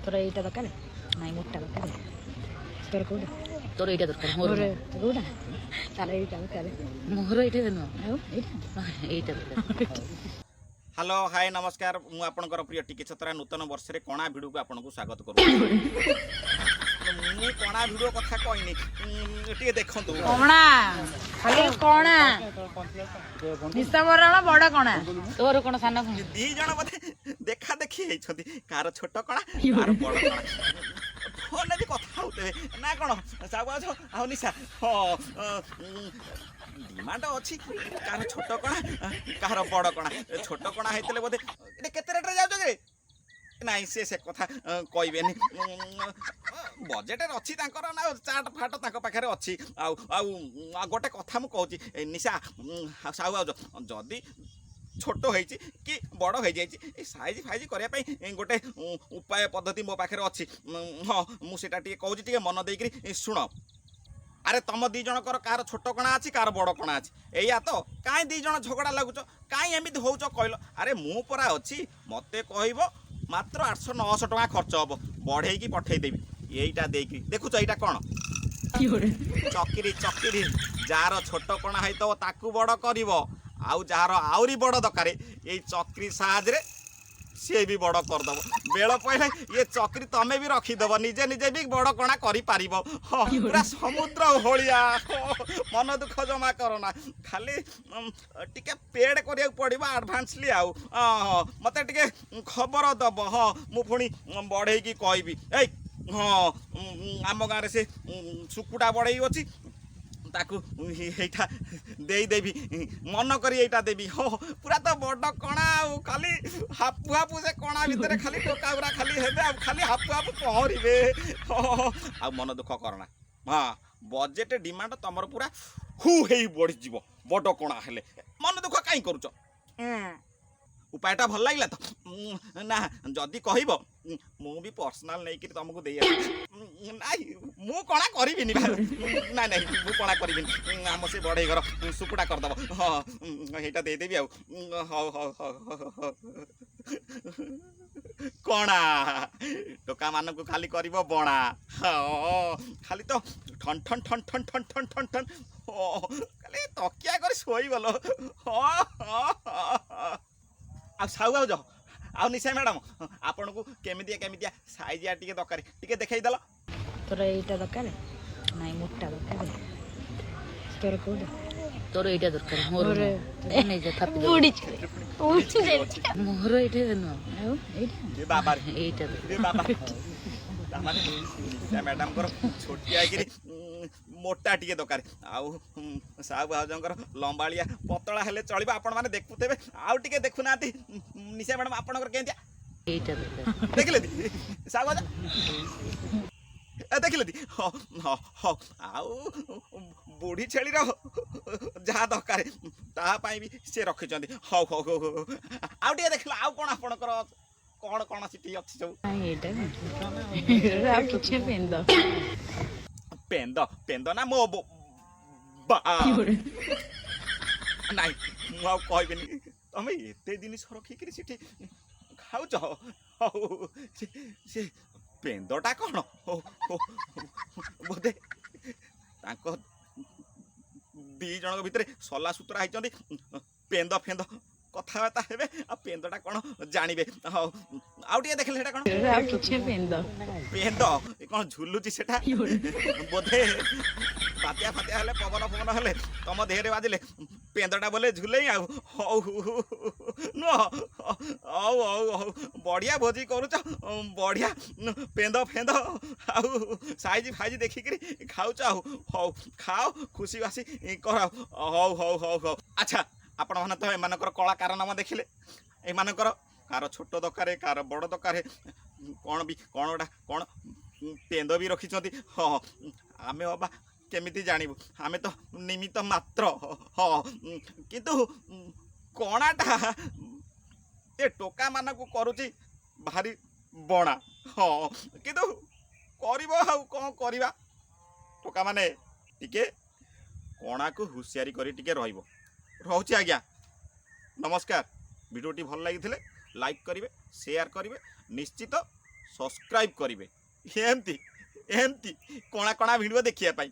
তোর এইটা দরকার নাই মোটটা দরকার তোর কোটা তোর এইটা দরকার মোর কোটা তাহলে এইটা দরকার মোর এইটা দেন এইটা এইটা দরকার। हेलो हाय नमस्कार मु आपनकर प्रिय टिके छतरा नूतन वर्ष रे कणा भिडियो को आपनको स्वागत करू मु कणा भिडियो कथा कहनी टिके देखंतु कणा खाली कणा डिसेम्बर रा बड़ कणा तोर कोन सान दी जण बोधे देखा देखी हेछंती कार छोट कणा कार बड़ कणा फोन दी कथा होते ना कोन साबा छ आ निशा हो डिमांड अछि कार छोट कणा कार बड़ कणा छोट कणा हेतले बोधे एटे केते रेट रे जाउ जगे नाइ से कथा कहबेनी बजेट अच्छी तांकर ना चाट फाट तांक पाखरे अच्छी आ गोटे कथा मु कहूची निशा साहु आ जदि छोट होइची कि बड़ हो जाइए साइज फाइज करने गोटे उपाय पद्धति मो पाखे अच्छी हाँ मुझे कहूँ टे मन देकर शुण अरे तुम दी जनकर कार छोट कणा अच्छी कार बड़ कणा अच्छी या तो कहीं दी जन झगड़ा लगुच कहीं एमती हो कहल अरे मु परा अच्छी मत कह मात्र 800-900 टका खर्च हम बढ़े पठेदेवी यहीटा देकी देखुच यहाँ कौन चक्री चक्री जार छोट कणा है तो ताकू बड़ कर आउ जार आउरी बड़ दरकार ये चक्री साहाଯ୍ୟରେ सी भी बड़ करदेव बेल पहले ये चक्री तमें भी रखीदेव निजे निजे भी बड़ कणा कर पूरा समुद्र होलिया मन दुख जमा करना खाली टिके पेड करिया पड़ो आडभांसली आउ मत टे खबर दब हाँ मुझे बढ़े कहबी ए हाँ आम गाँव से सुकुटा बढ़ई अच्छी ताकू एटा देदेवी मन कर एटा देवी हो पूरा तो बड़ कणा खाली हापु हापु से कणा भितर खाली टोका खाली हेबे खाली हापु हापु पहरबे आ मन दुख करना हाँ बजेट डिमांड तुम पूरा हु हे बढ़ी जीव बड़ कणा हेले मन दुख कहीं करुच उपायटा भल लगे तो ना जदि कह मु भी पर्सनाल नहीं कि तुमको दे नाई मु कणा करी ना ना मु कणा करी आम से बढ़ई घर सुकुटा करदेव हाँ यहाँ देदेवी कणा टोका मान को खाली कर बणा हाँ खाली तो ठन ठन ठन ठन ठन ठन ठन ठन खाली तकिया कर शोगल हाँ आ साहु आउ जाओ आ निशा मैडम आपन को केमितिया साइज या टिके दरकार टिके देखाई दल तोर এইটা দরকার নাই মোটটা দরকার তোর কোটা তোর এইটা দরকার মোর নাই যে থাপি বুড়ি উঠছে যাচ্ছে মোর এইটা দেন এইটা ए बाबा এইটা ए बाबा तामाने निशा मैडम कर छोटिया गिरी मोटा टिके दरकार आउ साहु भाउजंकर लंबालिया पतला हेले चलिबा आपण माने देखुतेबे आउ टिके देखुना निशा मैडम आपणकर केंतिया এইটা দরকার देखिले दी साहु भाउज देखिले दी हाँ हाँ हाँ आउ बुढ़ी छेली जहाँ दरकार तापाई भी सी रखिंट हौ हौ हौ आउ टे देख आउ कौन आपणकर कौन कौन सीटी अच्छी सब এইটা আর কিছু পেন্দ पेंद पेंद ना मो नाई मु कहबेनी तुम एते जिनिस रखिक खाऊच से पेंदटा कौन बोधे दी जन भितर सला सुतरा होती पेंद फेंद कथबार्ता हेबे आ पेंदटा कौन जानवे हाँ आउ टे देखले सेटा कौन আর কিছু পেন্দ पेंद कौन झुलुची सेटा बोधे बातिया फातिया हेले पवन फवन हेले तुम देहरे बाजिले पेंदटा बोले झुले आउ हौ नुह औ औ बढ़िया भोजी करुच बढ़िया पेंद फेंद आउ साइज फाइज देखिक खाऊच आउ हौ खाओ खुशी बासी कर हौ हौ हौ हौ अच्छा आपण मैंने तो एमानकर कलाकार नाम देखिले एमानकर कार छोट दरकार कार बड़ दरकार कौन भी कौन गोटा कौन पेंद भी रखिंट हाँ आमे बाबा केमिति जानबू आमे तो निमित्त मात्र हाँ किंतु कणाटा ए टोका मान को करुची भारी बणा हाँ किंतु कौन करवा टोका माने टिके कणा को हुशियारी करी टिके रहिबो रोचे आज्ञा नमस्कार भिडियोटी भल लगी लाइक करेंगे शेयर करेंगे निश्चित ସବସ୍କ୍ରାଇବ୍ କରିବେ ଏମିତି ଏମିତି କଣା କଣା ଭିଡ଼ିଓ ଦେଖିବା ପାଇଁ।